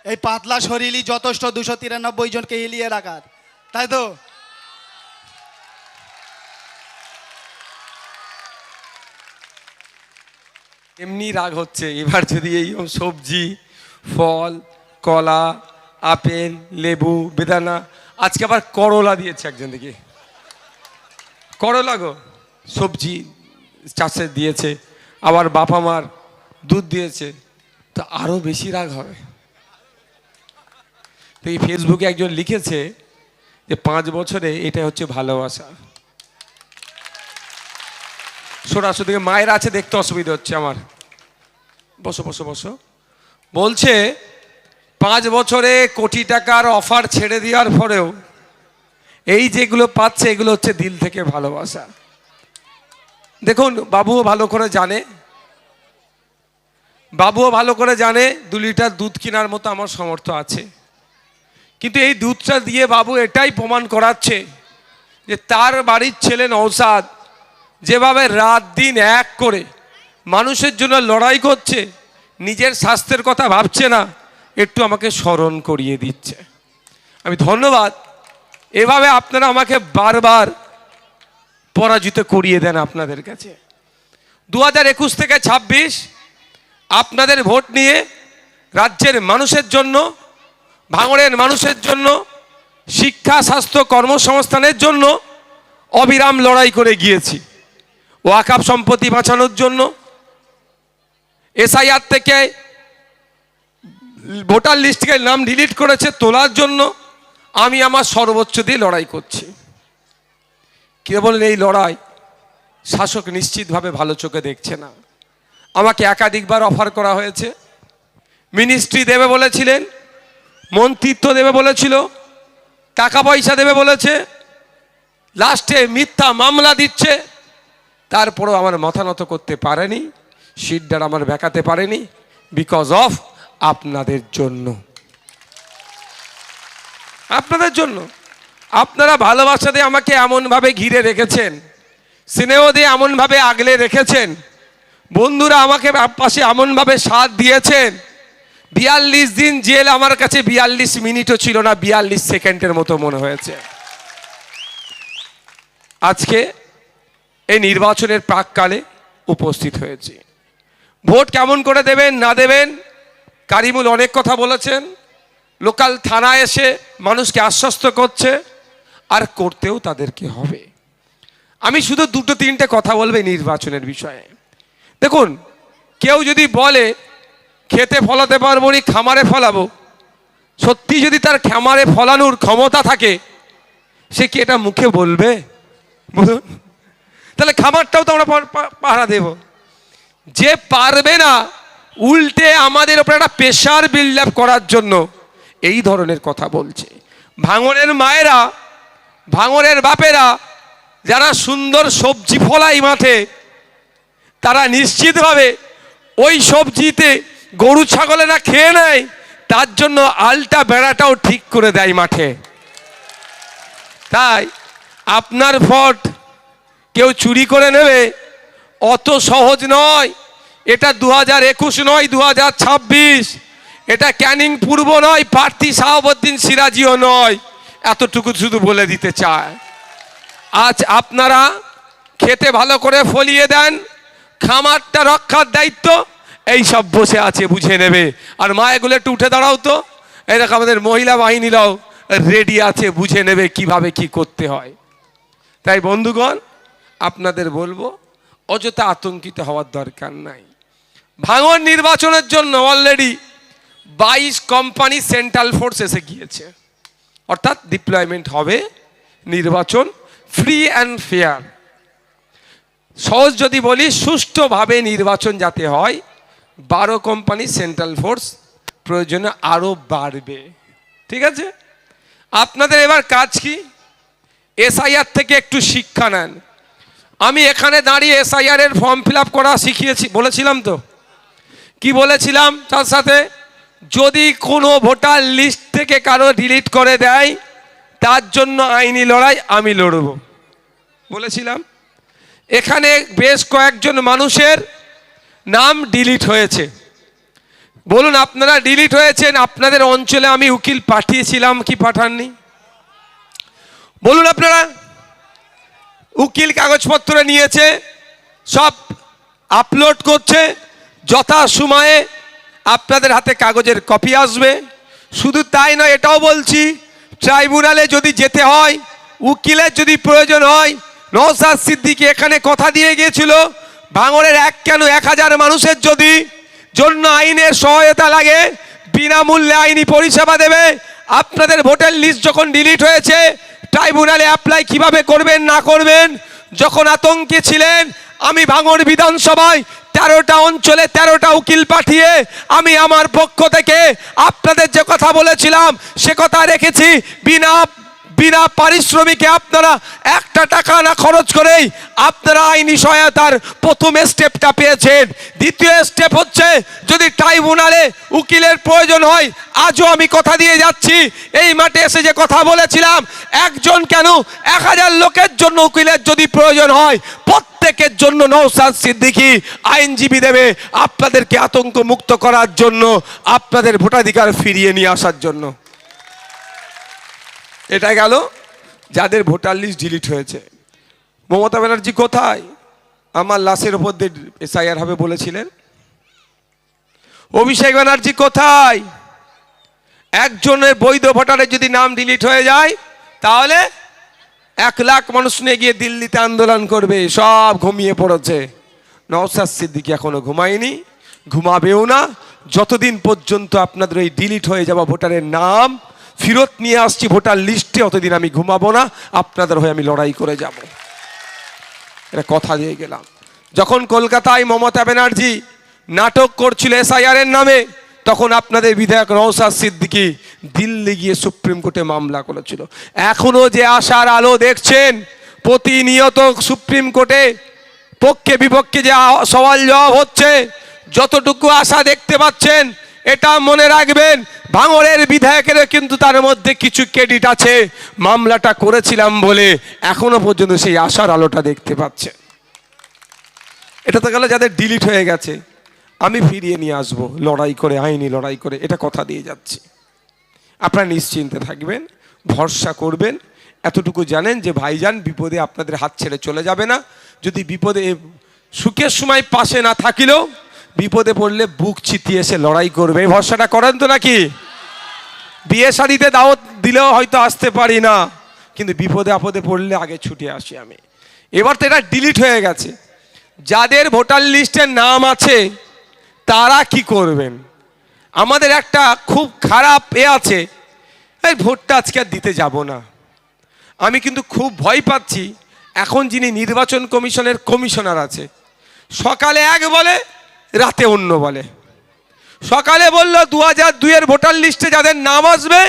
এই পাতলা শরীরই যথেষ্ট 293 জনকে হিলিয়ে রাখার, তাই তো? এমনি রাগ হচ্ছে এবার যদি এই সবজি, ফল, কলা, আপেল, লেবু, বেদানা, আজকে আবার করলা দিয়েছে একজন দিকে। করলা গো, সবজি চাষে দিয়েছে, আবার বাবা মার দুধ দিয়েছে, তো আরো বেশি রাগ হবে। তো এই ফেসবুকে একজন লিখেছে যে 5 বছরে এটা হচ্ছে ভালোবাসা। সরাসরি মায়ের আছে, দেখতে অসুবিধা হচ্ছে আমার। বসো বসো বসো। বলছে 5 বছরে কোটি টাকার অফার ছেড়ে দেওয়ার পরেও এই যেগুলো পাচ্ছে এগুলো হচ্ছে দিল থেকে ভালোবাসা। দেখুন, বাবুও ভালো করে জানে, 2 লিটার দুধ কেনার মতো আমার সামর্থ্য আছে, কিন্তু এই দুধটা দিয়ে বাবু এটাই প্রমাণ করাচ্ছে যে তার বাড়ির ছেলে নওশাদ যেভাবে রাত দিন এক করে মানুষের জন্য লড়াই করছে, নিজের স্বাস্থ্যের কথা ভাবছে না, একটু আমাকে স্মরণ করিয়ে দিচ্ছে। আমি ধন্যবাদ। এভাবে আপনারা আমাকে বারবার পরাজিত করিয়ে দেন আপনাদের কাছে। 2021 থেকে 26 আপনাদের ভোট নিয়ে রাজ্যের মানুষের জন্য, ভাঙড়ের মানুষের জন্য, শিক্ষা, স্বাস্থ্য, কর্মসংস্থানের জন্য অবিরাম লড়াই করে গিয়েছি। ওয়াকফ সম্পত্তি বাঁচানোর জন্য, এসআইআর থেকে ভোটার লিস্ট থেকে নাম ডিলিট করেছে তোলার জন্য আমি আমার সর্বোচ্চ দিয়ে লড়াই করছি। কেবল এই লড়াই শাসক নিশ্চিতভাবে ভালো চোখে দেখছে না। আমাকে একাধিকবার অফার করা হয়েছে, মিনিস্ট্রি দেবে বলেছিলেন, মন্ত্রিত্ব দেবে বলেছিল, টাকা পয়সা দেবে বলেছে, লাস্টে মিথ্যা মামলা দিচ্ছে, তারপরেও আমার মাথা নত করতে পারেনি, সিটদার আমার বেঁকাতে পারেনি, বিকজ অফ আপনাদের জন্য। আপনাদের জন্য আপনারা ভালোবাসা দিয়ে আমাকে এমনভাবে ঘিরে রেখেছেন, স্নেহ দিয়ে এমনভাবে আগলে রেখেছেন, বন্ধুরা আমাকে পাশে এমনভাবে সাথ দিয়েছেন। 42 দিন জেল আমার কাছে 42 মিনিটও ছিল না, 42 সেকেন্ডের মতো মনে হয়েছে। আজকে এই নির্বাচনের প্রাককালে উপস্থিত হয়েছি। ভোট কেমন করে দেবেন না দেবেন কারিমুল অনেক কথা বলেছেন, লোকাল থানায় এসে মানুষকে আশ্বস্ত করছে, আর করতেও তাদেরকে হবে। আমি শুধু 2-3টে কথা বলবো নির্বাচনের বিষয়ে। দেখুন, কেউ যদি বলে খেতে ফলাতে পারবো নি, খামারে ফলাবো, সত্যি যদি তার খামারে ফলানোর ক্ষমতা থাকে সে কি এটা মুখে বলবে? বলুন, তাহলে খামারটাও তো আমরা পাহারা দেব। যে পারবে না, উল্টে আমাদের উপরে একটা প্রেশার বিল্ড আপ করার জন্য এই ধরনের কথা বলছে। ভাঙড়ের মায়েরা, ভাঙড়ের বাপেরা যারা সুন্দর সবজি ফলাই মাঠে, তারা নিশ্চিতভাবে ওই সবজিতে গরু ছাগলেরা খেয়ে নেয়, তার জন্য আলটা বেড়াটাও ঠিক করে দেয় মাঠে। তাই আপনার ভোট কেউ চুরি করে নেবে অত সহজ নয়। এটা 2021 নয়, 2026। এটা ক্যানিং পূর্ব নয়, প্রার্থী শাহাবুদ্দিন সিরাজিও নয়। এতটুকু শুধু বলে দিতে চায়। আজ আপনারা খেতে ভালো করে ফলিয়ে দেন, খামারটা রক্ষার দায়িত্ব এই সব বসে আছে, বুঝে নেবে। আর মা এগুলো একটু উঠে দাঁড়াও তো, এই দেখো আমাদের মহিলা বাহিনীরাও রেডি আছে, বুঝে নেবে কিভাবে কি করতে হয়। তাই বন্ধুগণ, আপনাদের বলবো অযথা আতঙ্কিত হওয়ার দরকার নাই। ভাঙড় নির্বাচনের জন্য অলরেডি 22 কোম্পানি সেন্ট্রাল ফোর্স এসে গিয়েছে, অর্থাৎ ডিপ্লয়মেন্ট হবে। নির্বাচন ফ্রি অ্যান্ড ফেয়ার, সহজ যদি বলি সুষ্ঠুভাবে নির্বাচন যাতে হয়, 12 কোম্পানি সেন্ট্রাল ফোর্স প্রয়োজনে আরও বাড়বে। ঠিক আছে, আপনাদের এবার কাজ কি? এসআইআর থেকে একটু শিক্ষা নেন। আমি এখানে দাঁড়িয়ে এসআইআর এর ফর্ম ফিল আপ করা শিখিয়েছি, বলেছিলাম তো? কি বলেছিলাম? তার সাথে যদি কোনো ভোটার লিস্ট থেকে কারো ডিলিট করে দেয়, তার জন্য আইনি লড়াই আমি লড়ব, বলেছিলাম। এখানে বেশ কয়েকজন মানুষের নাম ডিলিট হয়েছে, বলুন, আপনারা ডিলিট হয়েছেন, আপনাদের অঞ্চলে আমি উকিল পাঠিয়েছিলাম কি পাঠাননি? বলুন আপনারা। উকিল কাগজপত্র নিয়েছে, সব আপলোড করছে, যথা সময়ে আপনাদের হাতে কাগজের কপি আসবে। শুধু তাই নয়, এটাও বলছি, ট্রাইব্যুনালে যদি যেতে হয়, উকিলের যদি প্রয়োজন হয়, নওশাদ সিদ্দিকী এখানে কথা দিয়ে গিয়েছিল, ভাঙড়ের 1000 মানুষের যদি জন্য আইনের সহায়তা লাগে, বিনামূল্যে আইনি পরিষেবা দেবে। আপনাদের ভোটার লিস্ট যখন ডিলিট হয়েছে, ট্রাইব্যুনালে অ্যাপ্লাই কিভাবে করবেন না করবেন, যখন আতঙ্কে ছিলেন, আমি ভাঙড় বিধানসভায় 13টা অঞ্চলে 13টা উকিল পাঠিয়ে আমি আমার পক্ষ থেকে আপনাদের যে কথা বলেছিলাম সে কথা রেখেছি। বিনা পারিশ্রমিকে আপনারা 1 টাকা না খরচ করেই আপনারা আইনি সহায়তার প্রথম স্টেপটা পেয়েছেন। দ্বিতীয় স্টেপ হচ্ছে, যদি ট্রাইব্যুনালে উকিলের প্রয়োজন হয়, আজও আমি কথা দিয়ে যাচ্ছি, এই মাঠে এসে যে কথা বলেছিলাম, একজন কেন 1000 লোকের জন্য উকিলের যদি প্রয়োজন হয়, প্রত্যেকের জন্য নওশাদ সিদ্দিকী আইনজীবী দেবে, আপনাদেরকে আতঙ্ক মুক্ত করার জন্য, আপনাদের ভোটাধিকার ফিরিয়ে নিয়ে আসার জন্য। এটা গেল যাদের ভোটার লিস্ট ডিলিট হয়েছে। মমতা ব্যানার্জি কোথায়? আমার লাশের উপর দিয়ে এসআইআর হবে বলেছিলেন। অভিষেক ব্যানার্জি কোথায়? একজনের বৈধ ভোটারের যদি নাম ডিলিট হয়ে যায়, তাহলে 1 লাখ মানুষ নিয়ে গিয়ে দিল্লিতে আন্দোলন করবে। সব ঘুমিয়ে পড়েছে। নওশাদ সিদ্দিকী এখনো ঘুমায়নি, ঘুমাবেও না, যতদিন পর্যন্ত আপনাদের ওই ডিলিট হয়ে যাওয়া ভোটারের নাম ফেরত নিয়ে আসছি ভোটার লিস্টে, অতদিন আমি ঘুমাবো না, আপনাদের হয়ে আমি লড়াই করে যাব। এটা কথা দিয়ে গেলাম। যখন কলকাতায় মমতা ব্যানার্জি নাটক করছিল এসআইআর এর নামে, তখন আপনাদের বিধায়ক নওশাদ সিদ্দিকী দিল্লি গিয়ে সুপ্রিম কোর্টে মামলা করেছিল। এখনো যে আশার আলো দেখছেন, প্রতিনিয়ত সুপ্রিম কোর্টে পক্ষে বিপক্ষে যে সওয়াল জবাব হচ্ছে, যতটুকু আশা দেখতে পাচ্ছেন, এটা মনে রাখবেন, ভাঙড়ের বিধায়কেরও কিন্তু তার মধ্যে কিছু ক্রেডিট আছে। মামলাটা করেছিলাম বলে এখনো পর্যন্ত সেই আশার আলোটা দেখতে পাচ্ছে। এটা তো গেল যাদের ডিলিট হয়ে গেছে, আমি ফিরিয়ে নিয়ে আসবো লড়াই করে, আইনি লড়াই করে, এটা কথা দিয়ে যাচ্ছি। আপনারা নিশ্চিন্তে থাকবেন, ভরসা করবেন, এতটুকু জানেন যে ভাইজান বিপদে আপনাদের হাত ছেড়ে চলে যাবে না। যদি বিপদে, সুখের সময় পাশে না থাকিলেও বিপদে পড়লে বুক চিতিয়ে এসে লড়াই করবে। এই ভরসাটা করেন তো নাকি? বিয়ে শাড়িতে দাওয়াত দিলেও হয়তো আসতে পারি না, কিন্তু বিপদে আপদে পড়লে আগে ছুটে আসি আমি। এবার তো এটা ডিলিট হয়ে গেছে, যাদের ভোটার লিস্টের নাম আছে তারা কি করবেন? আমাদের একটা খুব খারাপ আছে, এই ভোটটা আজকে আর দিতে যাব না। আমি কিন্তু খুব ভয় পাচ্ছি, এখন যিনি নির্বাচন কমিশনের কমিশনার আছে, সকালে এক বলে, রাতে অন্য বলে। সকালে বলল 2002 ভোটার লিস্টে যাদের নাম আসবে,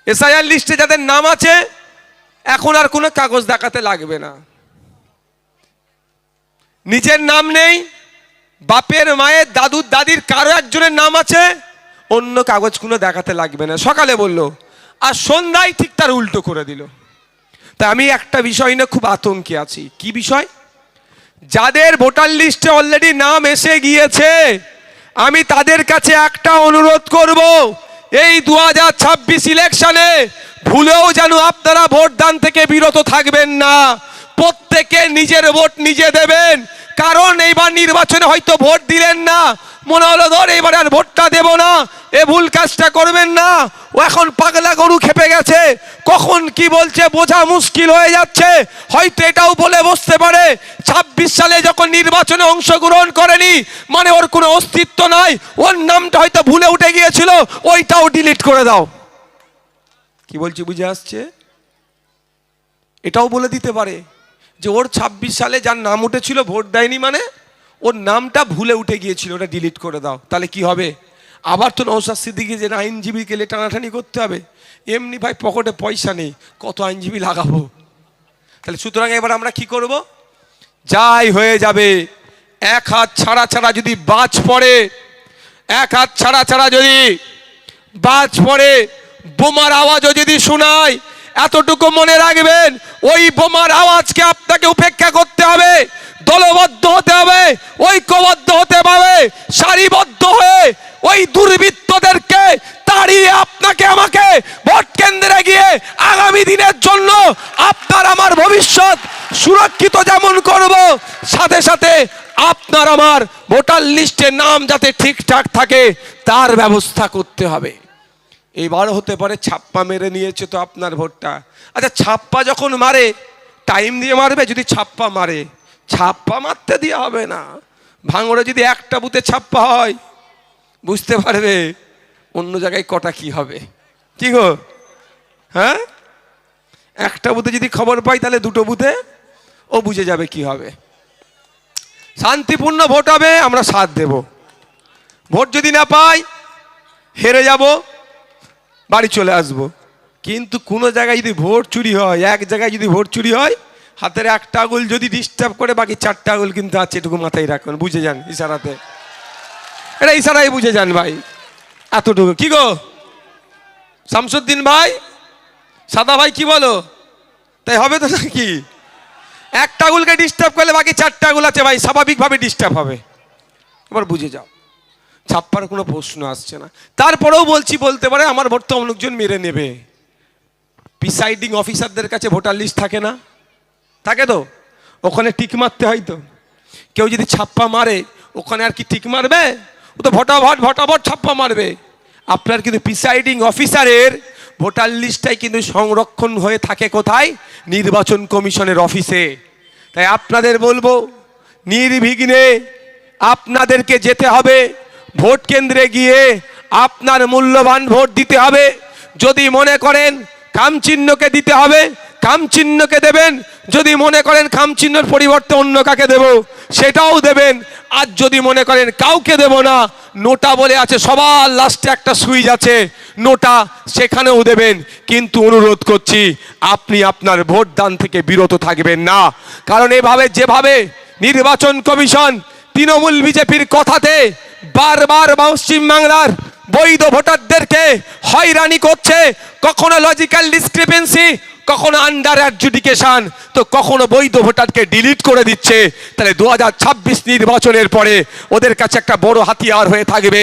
এসআইআর লিস্টে যাদের নাম আছে, এখন আর কোনো কাগজ দেখাতে লাগবে না। নিজের নাম নেই, বাপের মায়ের দাদুর দাদির কারো একজনের নাম আছে, অন্য কাগজ কোনো দেখাতে লাগবে না, সকালে বলল। আর সন্ধ্যায় ঠিক তার উল্টো করে দিল। তা আমি একটা বিষয় নিয়ে খুব আতঙ্কে আছি। কি বিষয়? যাদের ভোটার লিস্টে অলরেডি নাম এসে গিয়েছে, আমি তাদের কাছে একটা অনুরোধ করব, এই 2026 ইলেকশনে ভুলেও যেন আপনারা ভোটদান থেকে বিরত থাকবেন না। প্রত্যেকে নিজের ভোট নিজে দেবেন। কারণ এইবার নির্বাচনে হয়তো ভোট দিলেন না, মনে হলো ধর এবার আর ভোটটা দেব না, এ ভুল কাজটা করবেন না। ও এখন পাগলা গরু খেপে গেছে, কখন কি বলছে বোঝা মুশকিল হয়ে যাচ্ছে। হয়তো এটাও বলে বসতে পারে 26 সালে যখন নির্বাচনে অংশগ্রহণ করেনি মানে ওর কোনো অস্তিত্ব নাই, ওর নামটা হয়তো ভুলে উঠে গিয়েছিল, ওইটাও ডিলিট করে দাও। কি বলছি বুঝে আসছে? এটাও বলে দিতে পারে যে ওর 26 সালে যার নাম উঠেছিল ভোট দেয়নি মানে ওর নামটা ভুলে উঠে গিয়েছিল, ওটা ডিলিট করে দাও। তাহলে কি হবে? আবার তো নওশাদ সিদ্দিকী যে আইনজীবীকে টানাটানি করতে হবে। এমনি ভাই পকেটে পয়সা নেই, কত আইনজীবী লাগাবো? তাহলে সুতরাং এবার আমরা কি করব? যাই হয়ে যাবে, এক হাত ছাড়া ছাড়া যদি বাজ পড়ে, এক হাত ছাড়া ছাড়া যদি বাজ পড়ে, বোমার আওয়াজও যদি শোনায়, এতটুকু মনে রাখবেন, ওই বোমার আওয়াজকে আপনাকে উপেক্ষা করতে হবে, দলবদ্ধ হতে হবে, ঐক্যবদ্ধ হতে হবে, সারিবদ্ধ হয়ে ওই দুর্বৃত্তদেরকে তাড়িয়ে আপনাকে আমাকে ভোট কেন্দ্রে গিয়ে আগামী দিনের জন্য আপনার আমার ভবিষ্যৎ সুরক্ষিত যেমন করব, সাথে সাথে আপনার আমার ভোটার লিস্টে নাম যাতে ঠিকঠাক থাকে তার ব্যবস্থা করতে হবে। এবার হতে পারে ছাপ্পা মেরে নিয়েছে তো আপনার ভোটটা। আচ্ছা, ছাপ্পা যখন মারে টাইম দিয়ে মারবে? যদি ছাপ্পা মারে, ছাপ্পা মারতে দিয়ে হবে না। ভাঙড়ে যদি একটা বুথে ছাপ্পা হয় বুঝতে পারবে অন্য জায়গায় কটা কি হবে। কি গো, হ্যাঁ? একটা বুথে যদি খবর পাই তাহলে দুটো বুথে ও বুঝে যাবে কি হবে। শান্তিপূর্ণ ভোট হবে, আমরা সাথ দেব। ভোট যদি না পাই হেরে যাব, বাড়ি চলে আসব। কিন্তু কোনো জায়গায় যদি ভোট চুরি হয়, এক জায়গায় যদি ভোট চুরি হয়, হাতের একটা আঙুল যদি ডিস্টার্ব করে বাকি চারটা আঙুল কিন্তু আছে, এটুকু মাথায় রাখুন, বুঝে যান ইশারাতে। এটা ইশারাই বুঝে যান ভাই, এতটুকু। কি গো শামসুদ্দিন ভাই, সাদা ভাই, কি বলো? তাই হবে তো নাকি? একটা আঙুলকে ডিস্টার্ব করলে বাকি চারটা আঙুল আছে ভাই, স্বাভাবিকভাবে ডিস্টার্ব হবে। এবার বুঝে যাও, ছাপ্পার কোনো প্রশ্ন আসছে না। তারপরেও বলছি, বলতে পারে আমার ভোট তো অনেকজন মেরে নেবে। প্রিসাইডিং অফিসারদের কাছে ভোটার লিস্ট থাকে না? থাকে তো, ওখানে টিক মারতে হয় তো। কেউ যদি ছাপ্পা মারে ওখানে আর কি টিক মারবে? ও তো ভটাভট ছাপ্পা মারবে। আপনার কিন্তু প্রিসাইডিং অফিসারের ভোটার লিস্টটাই কিন্তু সংরক্ষণ হয়ে থাকে কোথায়? নির্বাচন কমিশনের অফিসে। তাই আপনাদের বলবো, নির্বিঘ্নে আপনাদেরকে যেতে হবে ভোট কেন্দ্রে গিয়ে আপনার মূল্যবান ভোট দিতে হবে। যদি মনে করেন খাম চিহ্নকে দিতে হবে, খাম চিহ্নকে দেবেন। যদি মনে করেন খাম চিহ্নের পরিবর্তে অন্য কাকে দেব, সেটাও দেবেন। আর যদি মনে করেন কাউকে দেব না, নোটা বলে আছে, সবার লাস্টে একটা সুইচ আছে নোটা, সেখানেও দেবেন। কিন্তু অনুরোধ করছি, আপনি আপনার ভোট দান থেকে বিরত থাকবেন না। কারণ এভাবে যেভাবে নির্বাচন কমিশন তৃণমূল বিজেপির কথাতে বারবার পশ্চিম বাংলার বৈধ ভোটারদেরকে হয়রানি করছে, কখনো লজিক্যাল ডিসক্রিপেন্সি, কখনো আন্ডার অ্যাডজুডিকেশন, তো কখনো বৈধ ভোটারকে ডিলিট করে দিচ্ছে। তাহলে 2026 নির্বাচনের পরে ওদের কাছে একটা বড় হাতিয়ার হয়ে থাকবে।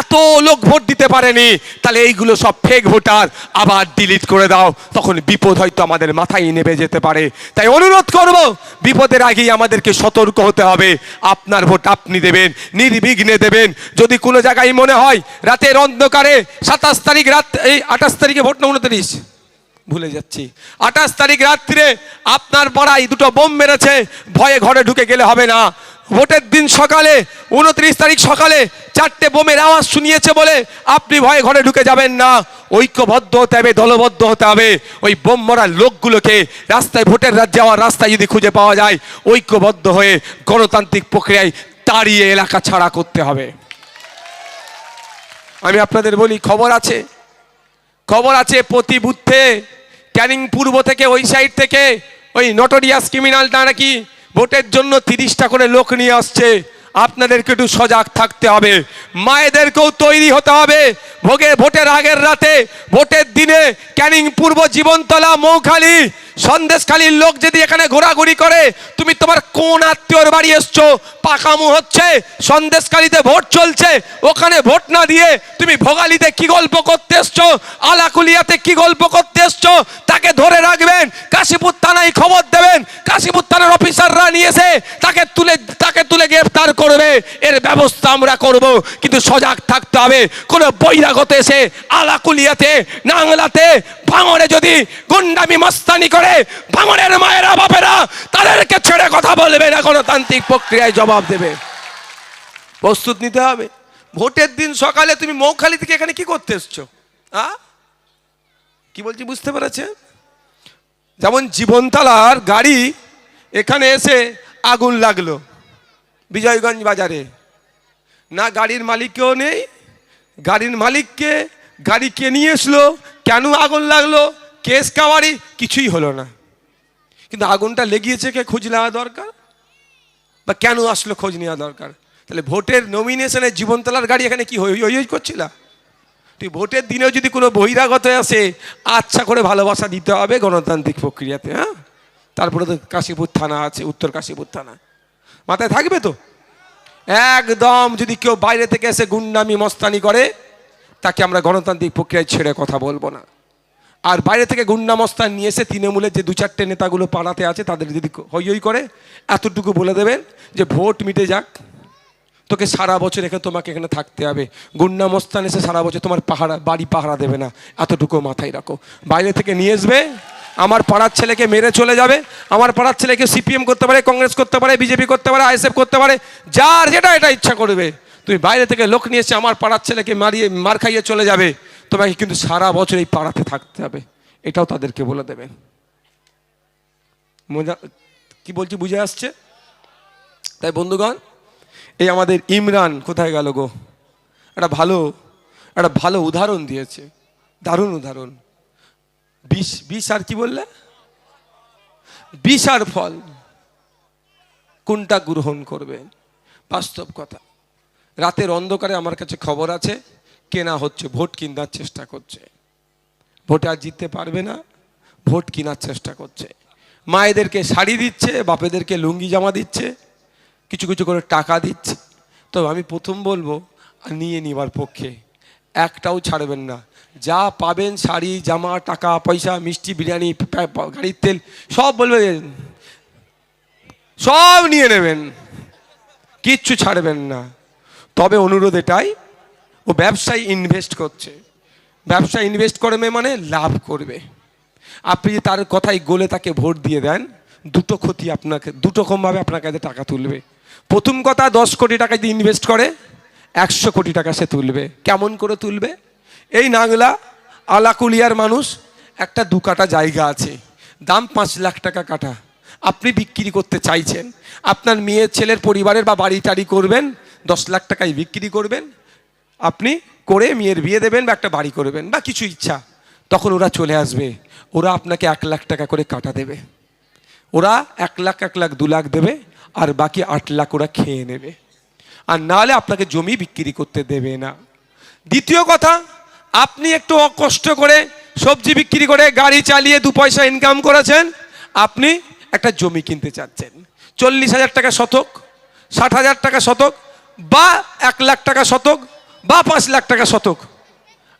এত লোক ভোট দিতে পারেনি, তাহলে এইগুলো সব ফেক ভোটার, আবার ডিলিট করে দাও, তখন বিপদ হয়তো আমাদের মাথায় নেমে যেতে পারে। তাই অনুরোধ করব, বিপদের আগেই আমাদেরকে সতর্ক হতে হবে। আপনার ভোট আপনি দেবেন, নির্বিঘ্নে দেবেন। যদি কোনো জায়গায় মনে হয় রাতের অন্ধকারে 27 তারিখ রাত, এই 28 তারিখে ভোট না 29, ভুলে যাচ্ছি, 28 তারিখ রাত্রে আপনার পাড়ায় দুটো বোম মেরেছে, ভয়ে ঘরে ঢুকে গেলে হবে না। ভোটের দিন সকালে 29 তারিখ সকালে 4টে বোমের আওয়াজ শুনিয়েছে বলে আপনি ভয়ে ঘরে ঢুকে যাবেন না। ঐক্যবদ্ধ হতে হবে, দলবদ্ধ হতে হবে। ওই বোম মারা লোকগুলোকে রাস্তায়, ভোটের যাওয়ার রাস্তায় যদি খুঁজে পাওয়া যায়, ঐক্যবদ্ধ হয়ে গণতান্ত্রিক প্রক্রিয়ায় তাড়িয়ে এলাকা ছাড়া করতে হবে। আমি আপনাদের বলি, খবর আছে প্রতি বুথে ক্যানিং পূর্ব থেকে ওই সাইড থেকে ওই নটোরিয়াস ক্রিমিনালটা নাকি ভোটের জন্য 30টা করে লোক নিয়ে আসছে। আপনাদেরকে একটু সজাগ থাকতে হবে, মায়েদেরকেও তৈরি হতে হবে। ভোটের আগের রাতে, ভোটের দিনে ক্যানিং পূর্ব, জীবনতলা, মৌখালি, সন্দেশখালীর লোক যদি এখানে ঘোরাঘুরি করে, তুমি তোমার কোন আত্মীয়র বাড়ি এসছো, পাকামু হচ্ছে, সন্দেশখালীতে ভোট চলছে, ওখানে ভোট না দিয়ে তুমি ভোগালীতে কি গল্প করতে এসছো, আলাকুলিয়াতে কি গল্প করতে এসছো, তাকে ধরে রাখবেন, কাশীপুর থানায় খবর দেবেন, কাশীপুর থানার অফিসাররা নিয়ে এসে তাকে তুলে গ্রেফতার করবে। এর ব্যবস্থা আমরা করব, কিন্তু সজাগ থাকতে হবে। কোনো বহিরাগত এসে আলাকুলিয়াতে, নাংলাতে, ভাঙড়ে যদি গুন্ডামি মস্তানি করে, ভাঙড়ের মায়েরা বাপেরা তাদেরকে ছেড়ে কথা বলবে না, গণতান্ত্রিক প্রক্রিয়ায় জবাব দেবে। প্রস্তুত নিতে হবে। ভোটের দিন সকালে তুমি মৌখালি থেকে এখানে কি করতে এসছো? কি বলছি বুঝতে পেরেছে? যেমন জীবনতলার গাড়ি এখানে এসে আগুন লাগলো বিজয়গঞ্জ বাজারে, না গাড়ির মালিককেও নেই, গাড়ির মালিককে, গাড়ি কে নিয়ে এসলো, কেন আগুন লাগলো, কেস কাওয়ারি কিছুই হলো না। কিন্তু আগুনটা লেগিয়েছে কে, খোঁজ নেওয়া দরকার, বা কেন আসলো খোঁজ নেওয়া দরকার। তাহলে ভোটের নমিনেশনে জীবনতলার গাড়ি এখানে কি হই করছিল? তুই ভোটের দিনেও যদি কোনো বহিরাগত আসে আচ্ছা করে ভালোবাসা দিতে হবে গণতান্ত্রিক প্রক্রিয়াতে, হ্যাঁ। তারপরে তো কাশীপুর থানা আছে, উত্তর কাশীপুর থানা, মাথায় থাকবে তো। একদম যদি কেউ বাইরে থেকে এসে গুন্ডামি মস্তানি করে তাকে আমরা গণতান্ত্রিক প্রক্রিয়ায় ছেড়ে কথা বলবো না। আর বাইরে থেকে গুন্ডা মস্তান নিয়ে এসে তৃণমূলের যে 2-4টে নেতাগুলো পাড়াতে আছে তাদের যদি হই হই করে এতটুকু বলে দেবেন যে ভোট মিটে যাক, তোকে সারা বছর এখানে তোমাকে এখানে থাকতে হবে, গুন্ডা মস্তান এসে সারা বছর তোমার বাড়ি পাহারা দেবে না, এতটুকু মাথায় রাখো। বাইরে থেকে নিয়ে আসবে, আমার পাড়ার ছেলেকে মেরে চলে যাবে, আমার পাড়ার ছেলেকে সিপিএম করতে পারে, কংগ্রেস করতে পারে, বিজেপি করতে পারে, আইএসএফ করতে পারে, যার যেটা এটা ইচ্ছা করবে। তুমি বাইরে থেকে লোক নিয়ে এসে আমার পাড়ার ছেলেকে মার খাইয়ে চলে যাবে, তোমাকে কিন্তু সারা বছর এই পাড়াতে থাকতে হবে, এটাও তাদেরকে বলে দেবেন। কি বলছি বুঝে আসছে? তাই বন্ধুগণ, এই আমাদের ইমরান কোথায় গেল গো, একটা ভালো উদাহরণ দিয়েছে, দারুণ উদাহরণ। বিষ আর কি বললে, বিষ আর ফল কোনটা গ্রহণ করবেন? বাস্তব কথা, রাতের অন্ধকারে আমার কাছে খবর আছে কেনা হচ্ছে, ভোট কেনার চেষ্টা করছে, ভোটে আর জিততে পারবে না, ভোট কেনার চেষ্টা করছে। মায়েদেরকে শাড়ি দিচ্ছে, বাপেদেরকে লুঙ্গি জামা দিচ্ছে, কিছু কিছু করে টাকা দিচ্ছে। তো আমি প্রথম বলবো নিয়ে নিবার পক্ষে, একটাও ছাড়বেন না। যা পাবেন শাড়ি জামা টাকা পয়সা মিষ্টি বিরিয়ানি গাড়ির তেল সব বলবেন, সব নিয়ে নেবেন, কিচ্ছু ছাড়বেন না। তবে অনুরোধ এটাই, ও ব্যবসায় ইনভেস্ট করছে, ব্যবসায় ইনভেস্ট করবে মানে লাভ করবে। আপনি যে তার কথাই গলে তাকে ভোট দিয়ে দেন, দুটো ক্ষতি আপনাকে, দুটো রকমভাবে আপনার কাছে টাকা তুলবে। প্রথম কথা, 10 কোটি টাকা যদি ইনভেস্ট করে 100 কোটি টাকা সে তুলবে। কেমন করে তুলবে? এই নাংলা আলাকুলিয়ার মানুষ, একটা 2 কাঠা জায়গা আছে, দাম 5 লাখ টাকা কাঠা, আপনি বিক্রি করতে চাইছেন, আপনার মেয়ের ছেলের পরিবারের বা বাড়ি টাড়ি করবেন, 10 লাখ টাকায় বিক্রি করবেন, আপনি করে মেয়ের বিয়ে দেবেন বা একটা বাড়ি করবেন বা কিছু ইচ্ছা, তখন ওরা চলে আসবে, ওরা আপনাকে 1 লাখ টাকা করে কাটা দেবে, ওরা 1 লাখ 1 লাখ 2 লাখ দেবে, আর বাকি 8 লাখ ওরা খেয়ে নেবে, আর নাহলে আপনাকে জমি বিক্রি করতে দেবে না। দ্বিতীয় কথা, আপনি একটু কষ্ট করে সবজি বিক্রি করে গাড়ি চালিয়ে 2 পয়সা ইনকাম করেছেন, আপনি একটা জমি কিনতে চাচ্ছেন, 40,000 টাকা শতক, 60,000 টাকা শতক, বা 1 লাখ টাকা শতক, বা 5 লাখ টাকা শতক,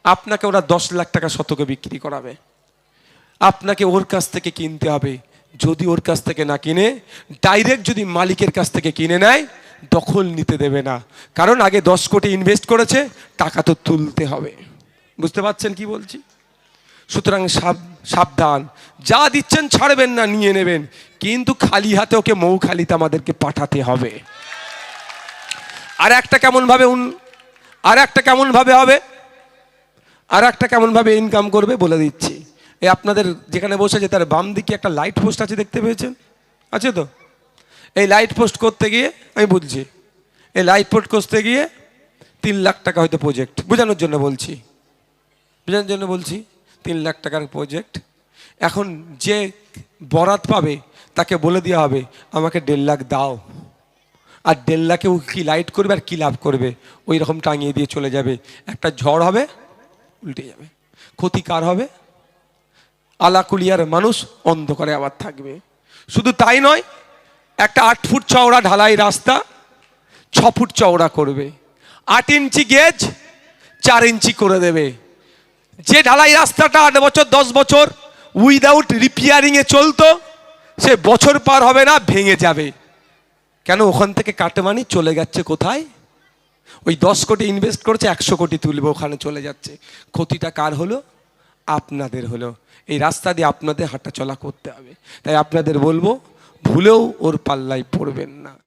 আপনাকে ওরা 10 লাখ টাকা শতকে বিক্রি করাবে। আপনাকে ওর কাছ থেকে কিনতে হবে। যদি ওর কাছ থেকে না কিনে ডাইরেক্ট যদি মালিকের কাছ থেকে কিনে নেয়, দখল নিতে দেবে না, কারণ আগে 10 কোটি ইনভেস্ট করেছে, টাকা তো তুলতে হবে। বুঝতে পারছেন কি বলছি? সুতরাং সাবধান, যা দিচ্ছেন ছাড়বেন না, নিয়ে নেবেন, কিন্তু খালি হাতে ওকে মৌখালিতে আমাদেরকে পাঠাতে হবে। আর একটা কেমন ভাবে হবে, আর একটা কেমন ভাবে ইনকাম করবে বলে দিচ্ছি। এই আপনাদের যেখানে বসে আছে তার বাম দিকে একটা লাইট পোস্ট আছে, দেখতে পেয়েছেন? আছে তো? এই লাইট পোস্ট করতে গিয়ে আমি বুঝছি, এই লাইট পোস্ট করতে গিয়ে 3 লাখ টাকা হয়তো প্রজেক্ট, বোঝানোর জন্য বলছি 3 লাখ টাকার প্রজেক্ট। এখন যে বরাত পাবে তাকে বলে দেওয়া হবে আমাকে 1.5 লাখ দাও, আর 1.5 লাখে ও কি লাইট করবে আর কি লাভ করবে, ওই রকম টাঙিয়ে দিয়ে চলে যাবে। একটা ঝড় হবে, উল্টে যাবে। ক্ষতি কার হবে? আলাকুলিয়ার মানুষ অন্ধকারে আবার থাকবে। শুধু তাই নয়, একটা 8 ফুট চওড়া ঢালাই রাস্তা 6 ফুট চওড়া করবে, 8 ইঞ্চি গেজ 4 ইঞ্চি করে দেবে। যে ঢালাই রাস্তাটা 8 বছর 10 বছর উইদাউট রিপেয়ারিংয়ে চলতো, সে বছর পার হবে না, ভেঙে যাবে। কেন? ওখান থেকে কাটমানি চলে যাচ্ছে কোথায়? ওই 10 কোটি ইনভেস্ট করেছে, 100 কোটি তুলবে, ওখানে চলে যাচ্ছে। ক্ষতিটা কার হলো? আপনাদের হলো। এই রাস্তা দিয়ে আপনাদের হাঁটা চলা করতে হবে। তাই আপনাদের বলবো, ভুলেও ওর পাল্লায় পড়বেন না।